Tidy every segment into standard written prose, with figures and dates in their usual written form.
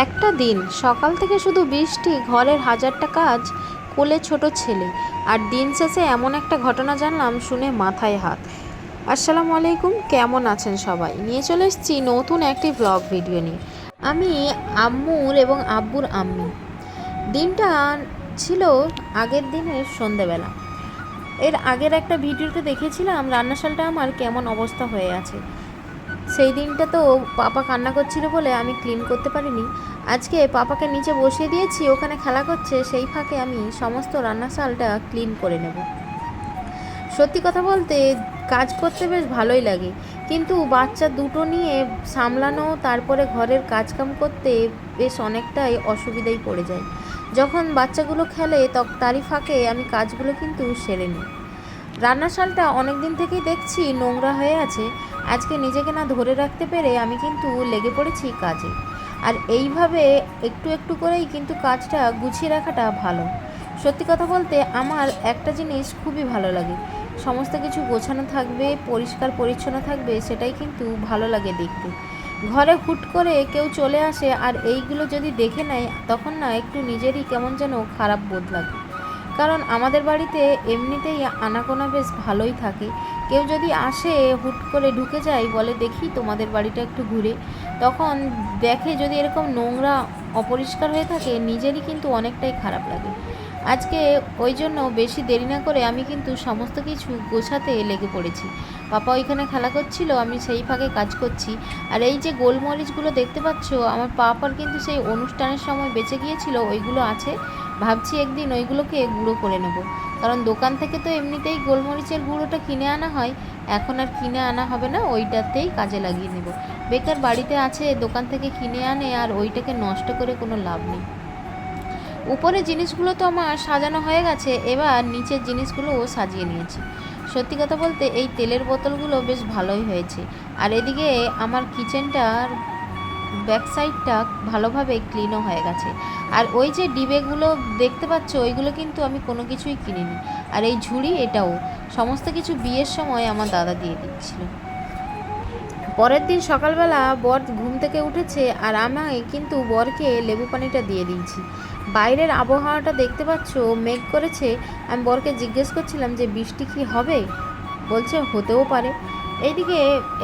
একটা দিন সকাল থেকে শুধু বৃষ্টি, ঘরের হাজারটা কাজ, কোলে ছোট ছেলে, আর দিন শেষে এমন একটা ঘটনা জানলাম শুনে মাথায় হাত। আসসালামু আলাইকুম, কেমন আছেন সবাই? নিয়ে চলে এসেছি নতুন একটি ব্লগ ভিডিও নিয়ে। আমি আম্মুর এবং আব্বুর আম্মি। দিনটা ছিল আগের দিনের সন্ধেবেলা। এর আগের একটা ভিডিওতে দেখেছিলাম রান্নাশালটা আমার কেমন অবস্থা হয়ে আছে। সেই দিনটা তো পাপা কান্না করছিল বলে আমি ক্লিন করতে পারিনি। আজকে পাপাকে নিচে বসিয়ে দিয়েছি, ওখানে খেলা করছে, সেই ফাঁকে আমি সমস্ত রান্নাশালটা ক্লিন করে নেব। সত্যি কথা বলতে কাজ করতে বেশ ভালোই লাগে, কিন্তু বাচ্চা দুটো নিয়ে সামলানো, তারপরে ঘরের কাজকাম করতে বেশ অনেকটাই অসুবিধাই পড়ে যায়। যখন বাচ্চাগুলো খেলে তারই ফাঁকে আমি কাজগুলো কিন্তু সেরে নিই। রান্নাশালটা অনেক দিন থেকেই দেখছি নোংরা হয়ে আছে। আজকে নিজেকে না ধরে রাখতে পেরে আমি কিন্তু লেগে পড়েছি কাজে। আর এইভাবে একটু একটু করেই কিন্তু কাজটা গুছিয়ে রাখাটা ভালো। সত্যি কথা বলতে আমার একটা জিনিস খুবই ভালো লাগে, সমস্ত কিছু গোছানো থাকবে, পরিষ্কার পরিচ্ছন্ন থাকবে, সেটাই কিন্তু ভালো লাগে দেখতে। ঘরে হুট করে কেউ চলে আসে আর এইগুলো যদি দেখে নেয়, তখন না একটু নিজেরই কেমন যেন খারাপ বোধ লাগে। কারণ আমাদের বাড়িতে এমনিতেই আনাগোনা বেশ ভালোই থাকে। কেউ যদি আসে হুট করে ঢুকে যায়, বলে দেখি তোমাদের বাড়িটা একটু ঘুরে, তখন দেখে যদি এরকম নোংরা অপরিষ্কার হয়ে থাকে, নিজেরই কিন্তু অনেকটাই খারাপ লাগে। আজকে ওই জন্য বেশি দেরি না করে আমি কিন্তু সমস্ত কিছু গোছাতে লেগে পড়েছি। পাপা ওইখানে খেলা করছিল, আমি সেই ফাঁকে কাজ করছি। আর এই যে গোলমরিচগুলো দেখতে পাচ্ছ, আমার পাপার কিন্তু সেই অনুষ্ঠানের সময় বেঁচে গিয়েছিল, ওইগুলো আছে। ভাবছি একদিন ওইগুলোকে গুঁড়ো করে নেব, কারণ দোকান থেকে তো এমনিতেই গোলমরিচের গুঁড়োটা কিনে আনা হয়। এখন আর কিনে আনা হবে না, ওইটাতেই কাজে লাগিয়ে নেব। বেকার বাড়িতে আছে, দোকান থেকে কিনে আনে আর ওইটাকে নষ্ট করে কোনো লাভ নেই। উপরে জিনিসগুলো তো আমার সাজানো হয়ে গেছে, এবার নিচের জিনিসগুলোও সাজিয়ে নিয়েছি। সত্যি কথা বলতে এই তেলের বোতলগুলো বেশ ভালোই হয়েছে। আর এদিকে আমার কিচেনটার ব্যাক সাইডটা ভালোভাবে ক্লিনও হয়ে গেছে। আর ওই যে ডিবেগুলো দেখতে পাচ্ছ, ওইগুলো কিন্তু আমি কোনো কিছুই কিনিনি। আর এই ঝুড়ি, এটাও সমস্ত কিছু বিয়ের সময় আমার দাদা দিয়ে দিচ্ছিল। পরের দিন সকালবেলা বর ঘুম থেকে উঠেছে, আর আমায় কিন্তু বরকে লেবু পানিটা দিয়ে দিয়েছি। বাইরের আবহাওয়াটা দেখতে পাচ্ছ, মেঘ করেছে। আমি বরকে জিজ্ঞেস করছিলাম যে বৃষ্টি কি হবে, বলছে হতেও পারে। এইদিকে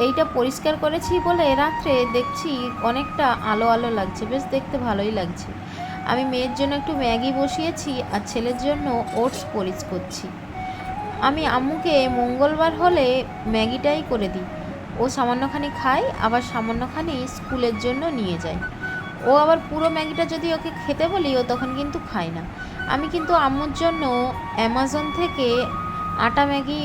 এইটা পরিষ্কার করেছি বলে রাত্রে দেখছি অনেকটা আলো আলো লাগছে, বেশ দেখতে ভালোই লাগছে। আমি মেয়ের জন্য একটু ম্যাগি বসিয়েছি আর ছেলের জন্য ওটস পরিচ করছি। আমি আম্মুকে মঙ্গলবার হলে ম্যাগিটাই করে দিই, ও সামান্যখানি খায়, আবার সামান্যখানি স্কুলের জন্য নিয়ে যায়। ও আবার পুরো ম্যাগিটা যদি ওকে খেতে বলি, ও তখন কিন্তু খায় না। আমি কিন্তু আম্মুর জন্য অ্যামাজন থেকে আটা ম্যাগি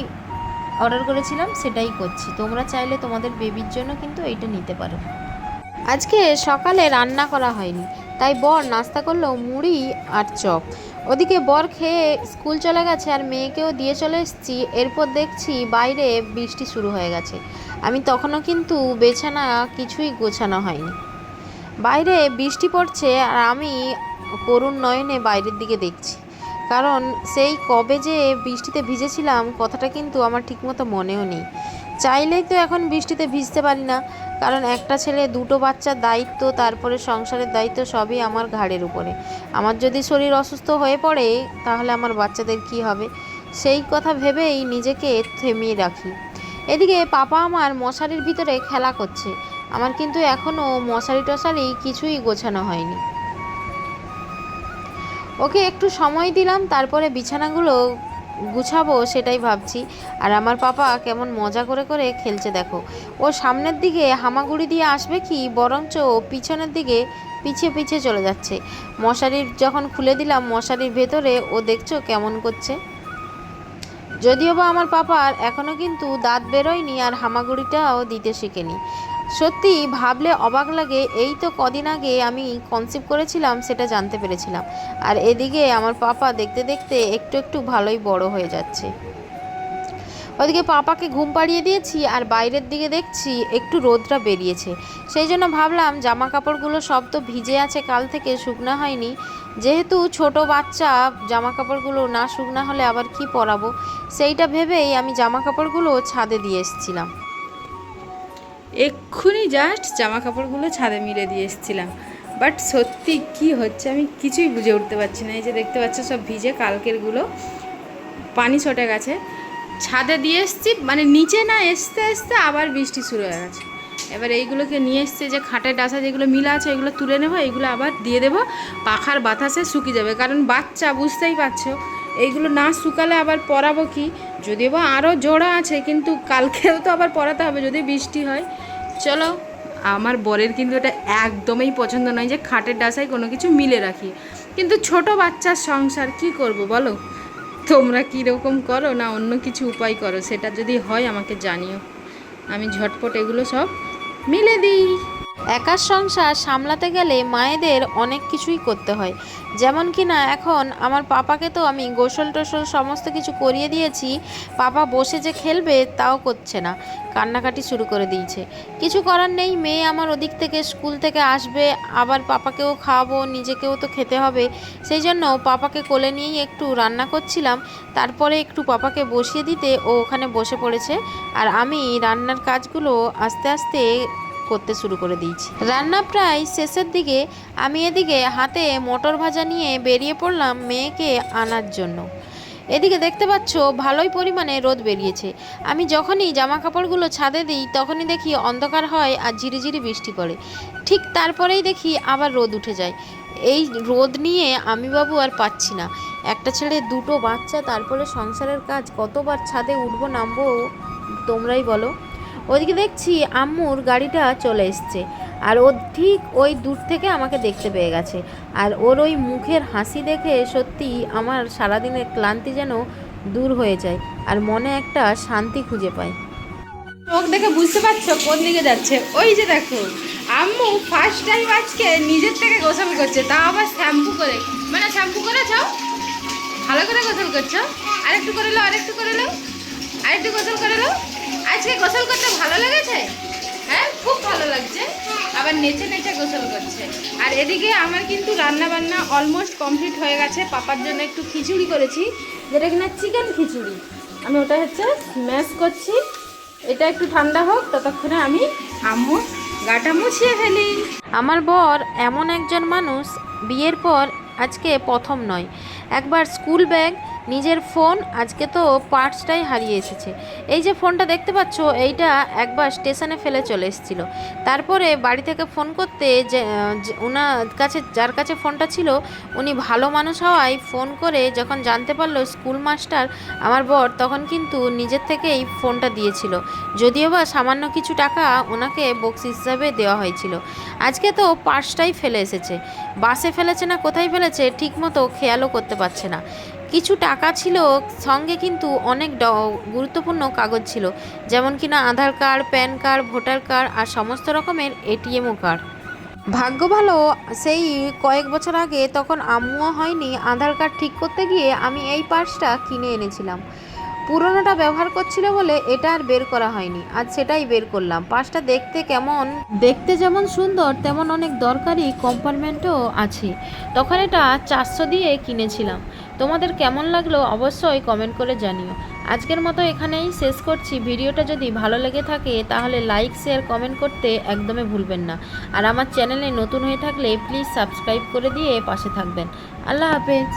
অর্ডার করেছিলাম, সেটাই করছি। তোমরা চাইলে তোমাদের বেবির জন্য কিন্তু এইটা নিতে পারো। আজকে সকালে রান্না করা হয়নি, তাই বর নাস্তা করলো মুড়ি আর চপ। ওদিকে বর খেয়ে স্কুল চলে গেছে, আর মেয়েকেও দিয়ে চলে এসেছি। এরপর দেখছি বাইরে বৃষ্টি শুরু হয়ে গেছে। আমি তখনও কিন্তু বিছানা কিছুই গোছানো হয়নি। বাইরে বৃষ্টি পড়ছে আর আমি করুণ নয়নে বাইরের দিকে দেখছি। কারণ সেই কবে যে বৃষ্টিতে ভিজেছিলাম, কথাটা কিন্তু আমার ঠিকমতো মনেও নেই। চাইলেই তো এখন বৃষ্টিতে ভিজতে পারি না, কারণ একটা ছেলে, দুটো বাচ্চার দায়িত্ব, তারপরে সংসারের দায়িত্ব, সবই আমার ঘাড়ের উপরে। আমার যদি শরীর অসুস্থ হয়ে পড়ে, তাহলে আমার বাচ্চাদের কি হবে, সেই কথা ভেবেই নিজেকে থেমিয়ে রাখি। এদিকে পাপা আমার মশারির ভিতরে খেলা করছে। আমার কিন্তু এখনও মশারি টশারি কিছুই গোছানো হয়নি। ওকে একটু সময় দিলাম, তারপরে বিছানাগুলো গুছাবো সেটাই ভাবছি। আর আমার পাপা কেমন মজা করে করে খেলছে দেখো। ও সামনের দিকে হামাগুড়ি দিয়ে আসবে কি, বরঞ্চ পিছনের দিকে পিছিয়ে পিছিয়ে চলে যাচ্ছে। মশারির যখন খুলে দিলাম, মশারির ভেতরে ও দেখছো কেমন করছে। যদিও বা আমার পাপার এখনও কিন্তু দাঁত বেরোয়নি আর হামাগুড়িটাও দিতে শিখেনি। সত্যি ভাবলে অবাক লাগে, এই তো কদিন আগে আমি কনসিভ করেছিলাম, সেটা জানতে পেরেছিলাম। আর এদিকে আমার পাপা দেখতে দেখতে একটু একটু ভালোই বড় হয়ে যাচ্ছে। ওদিকে পাপাকে ঘুম পাড়িয়ে দিয়েছি, আর বাইরের দিকে দেখছি একটু রোদটা বেরিয়েছে। সেই জন্য ভাবলাম জামা কাপড়গুলো সব তো ভিজে আছে, কাল থেকে শুকনো হয়নি। যেহেতু ছোট বাচ্চা, জামা কাপড়গুলো না শুকনো হলে আবার কি পরাবো, সেইটা ভেবেই আমি জামা কাপড়গুলো ছাদে দিয়ে এসেছিলাম। এক্ষুনি জাস্ট জামা কাপড়গুলো ছাদে মিলে দিয়ে এসেছিলাম। বাট সত্যি কি হচ্ছে আমি কিছুই বুঝে উঠতে পারছি না। এই যে দেখতে পাচ্ছ সব ভিজে, কালকেরগুলো পানি ছটে গেছে। ছাদে দিয়ে এসছি, মানে নিচে না আসতে আসতে আবার বৃষ্টি শুরু হয়ে গেছে। এবার এইগুলোকে নিয়ে এসছে, যে খাটের ডাসা যেগুলো মিলা আছে এগুলো তুলে নেবো, এইগুলো আবার দিয়ে দেবো, পাখার বাতাসে শুকিয়ে যাবে। কারণ বাচ্চা, বুঝতেই পারছো, এইগুলো না শুকালে আবার পরাবো কি। যদিও বা আরও জোড়া আছে, কিন্তু কালকেও তো আবার পরাতে হবে যদি বৃষ্টি হয়। চলো, আমার বরের কিন্তু এটা একদমই পছন্দ নয় যে খাটের ডাসায় কোনো কিছু মিলে রাখি, কিন্তু ছোট বাচ্চার সংসার কি করব বলো। তোমরা কীরকম করো না অন্য কিছু উপায় করো, সেটা যদি হয় আমাকে জানিও, আমি ঝটপট এগুলো সব মিলে দিই। একার সংসার সামলাতে গেলে মায়েদের অনেক কিছুই করতে হয়। যেমন কি না, এখন আমার পাপাকে তো আমি গোসল টোসল সমস্ত কিছু করিয়ে দিয়েছি, পাপা বসে যে খেলবে তাও করছে না, কান্নাকাটি শুরু করে দিয়েছে। কিছু করার নেই, মেয়ে আমার ওদিক থেকে স্কুল থেকে আসবে, আবার পাপাকেও খাওয়াবো, নিজেকেও তো খেতে হবে। সেই জন্য পাপাকে কোলে নিয়েই একটু রান্না করছিলাম, তারপরে একটু পাপাকে বসিয়ে দিতে ও ওখানে বসে পড়েছে, আর আমি রান্নার কাজগুলো আস্তে আস্তে করতে শুরু করে দিয়েছি। রান্না প্রায় শেষের দিকে, আমি এদিকে হাতে মটর ভাজা নিয়ে বেরিয়ে পড়লাম মেয়েকে আনার জন্য। এদিকে দেখতে পাচ্ছ ভালোই পরিমাণে রোদ বেরিয়েছে। আমি যখনই জামা কাপড়গুলো ছাদে দিই তখনই দেখি অন্ধকার হয় আর ঝিরিঝিরি বৃষ্টি পড়ে, ঠিক তারপরেই দেখি আবার রোদ উঠে যায়। এই রোদ নিয়ে আমি বাবু আর পাচ্ছি না, একটা ছেড়ে দুটো বাচ্চা, তারপরে সংসারের কাজ, কতবার ছাদে উঠবো নামবো তোমরাই বলো। ওইদিকে দেখছি আম্মুর গাড়িটা চলে এসছে, আর ও ঠিক ওই দূর থেকে আমাকে দেখতে পেয়ে গেছে, আর ওর ওই মুখের হাসি দেখে সত্যি আমার সারাদিনের ক্লান্তি যেন দূর হয়ে যায়, আর মনে একটা শান্তি খুঁজে পায়। চোখ দেখে বুঝতে পারছো কোন দিকে যাচ্ছে? ওই যে দেখো, আম্মু ফার্স্ট টাইম আজকে নিজের থেকে গোসল করছে, তা আবার শ্যাম্পু করে। মানে শ্যাম্পু করেছো, ভালো করে গোসল করছো, আরেকটু করে লো, আরেকটু করে লো, আরেকটু গোসল করে লো। আজকে গোসল করতে ভালো লেগেছে? হ্যাঁ, খুব ভালো লাগছে। আবার নেচে নেচে গোসল করছে। আর এদিকে আমার কিন্তু রান্না বান্না অলমোস্ট কমপ্লিট হয়ে গেছে। পাপার জন্য একটু খিচুড়ি করেছি, যেটা কিনা চিকেন খিচুড়ি। আমি ওটা হচ্ছে ম্যাশ করছি, এটা একটু ঠান্ডা হোক, ততক্ষণে আমি আম্মুর গাটা মুছিয়ে ফেলি। আমার বর এমন একজন মানুষ, বিয়ের পর আজকে প্রথম নয়, একবার স্কুল ব্যাগ, নিজের ফোন, আজকে তো পার্টসটাই হারিয়ে এসেছে। এই যে ফোনটা দেখতে পাচ্ছ, এইটা একবার স্টেশনে ফেলে চলে এসেছিলো, তারপরে বাড়ি থেকে ফোন করতে যে ওনার কাছে, যার কাছে ফোনটা ছিল উনি ভালো মানুষ হওয়ায় ফোন করে যখন জানতে পারলো স্কুল মাস্টার আমার বর, তখন কিন্তু নিজের থেকেই ফোনটা দিয়েছিল, যদিও বা সামান্য কিছু টাকা ওনাকে বকশিস হিসাবে দেওয়া হয়েছিল। আজকে তো পার্সটাই ফেলে এসেছে, বাসে ফেলেছে না কোথায় ফেলেছে ঠিকমতো খেয়ালও করতে পারছে না। কিছু টাকা ছিল সঙ্গে, কিন্তু অনেক গুরুত্বপূর্ণ কাগজ ছিল, যেমন কিনা Aadhaar card, PAN card, voter card আর সমস্ত রকমের এটিএমও কার্ড। ভাগ্য ভালো, সেই কয়েক বছর আগে তখন আম্মুও হয়নি, আধার কার্ড ঠিক করতে গিয়ে আমি এই পার্সটা কিনে এনেছিলাম। পুরোনোটা ব্যবহার করছিল বলে এটা আর বের করা হয়নি, আজ সেটাই বের করলাম। পার্সটা দেখতে যেমন সুন্দর, তেমন অনেক দরকারি কম্পার্টমেন্টও আছে। তখন এটা 400 দিয়ে কিনেছিলাম। তোমাদের কেমন লাগলো অবশ্যই কমেন্ট করে জানিও। আজকের মতো এখানেই শেষ করছি। ভিডিওটা যদি ভালো লেগে থাকে তাহলে লাইক, শেয়ার, কমেন্ট করতে একদমই ভুলবেন না। আর আমার চ্যানেলে নতুন হয়ে থাকলে প্লিজ সাবস্ক্রাইব করে দিয়ে পাশে থাকবেন। আল্লাহ হাফেজ।